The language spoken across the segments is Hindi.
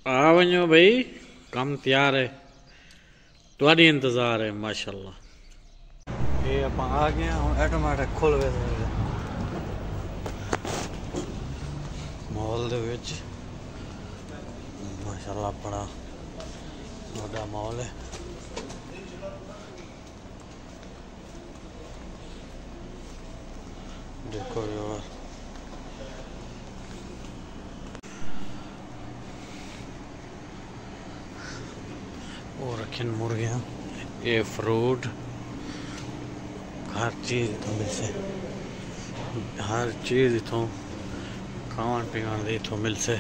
आ वञो भाई, कम तैयार है, तुहाडी इंतजार है माशाल्लाह। ये आप आ गए हम ऑटोमेटिक खुल गए मॉल दे विच। माशाल्लाह बड़ा बड़ा मॉल है। देखो यार वो रखे मुर्गियाँ, ये फ्रूट, हर चीज़ इतों मिल से, हर चीज़ इतों खान पीन दे इतों मिल से।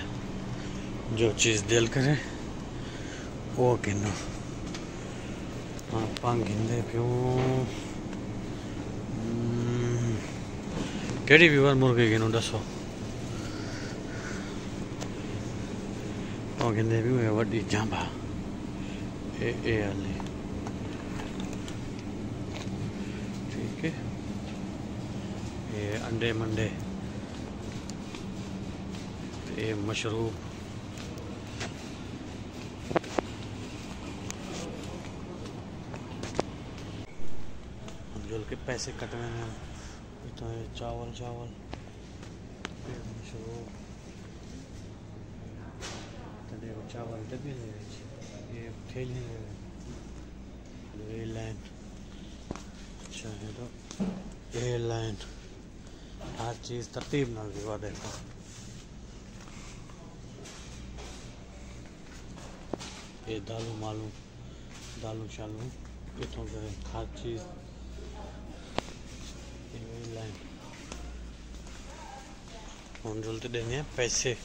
जो चीज़ दिल करे वो किनो आप गिंदे प्यों। केड़ी भी बार मुर्गे गिनो दसो। वो गिंदे भी वड्डी जांबा ए वाली, ठीक है। ये अंडे मंडे, ये मशरूब, जो के पैसे कटवे हैं तो ये चावल चावल, ये मशरूब, देखो चावल डब्बे ले, ये थैली एयरलाइन, अच्छा है तो एयरलाइन हर चीज़ तरतीब नाल भी देखो। ये दालू मालू दालू शालू इतों हर चीज़ एयरलाइन। हम जल्दी देने हैं पैसे।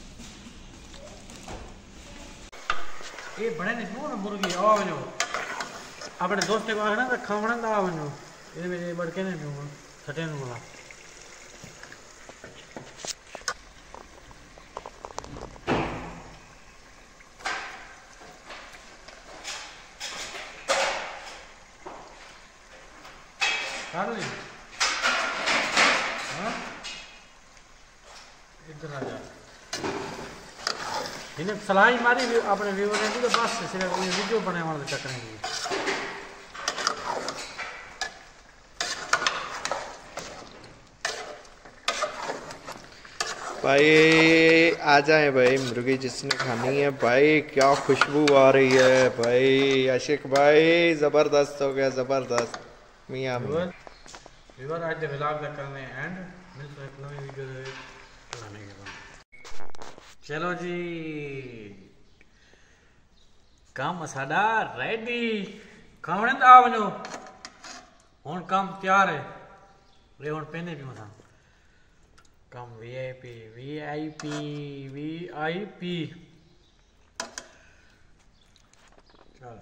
ये बड़े नहीं क्यों ना मुर्गी आ वनो अपने दोस्त को आना तो खावना दा वनो ये मेरे बड़के ने क्यों छठे नु बोला कर ली। हां इधर आ जा, इन्हें सलाह मारी अपने व्यूवर ने तो बस सिर्फ वीडियो बनाने वाले चक्कर में। भाई आ जाए भाई, मुर्गी जिसने खानी है भाई। क्या खुशबू आ रही है भाई। आशिक भाई जबरदस्त हो गया, जबरदस्त। मियां व्यूवर आज व्लॉग करने एंड मिलते हैं एक नई वीडियो बनाने के बाद। चलो जी काम साडा रेडी, खावणे दा वनो हुन काम तैयार है रे। हुन पहने भी मथा काम वीआईपी वीआईपी वीआईपी। चल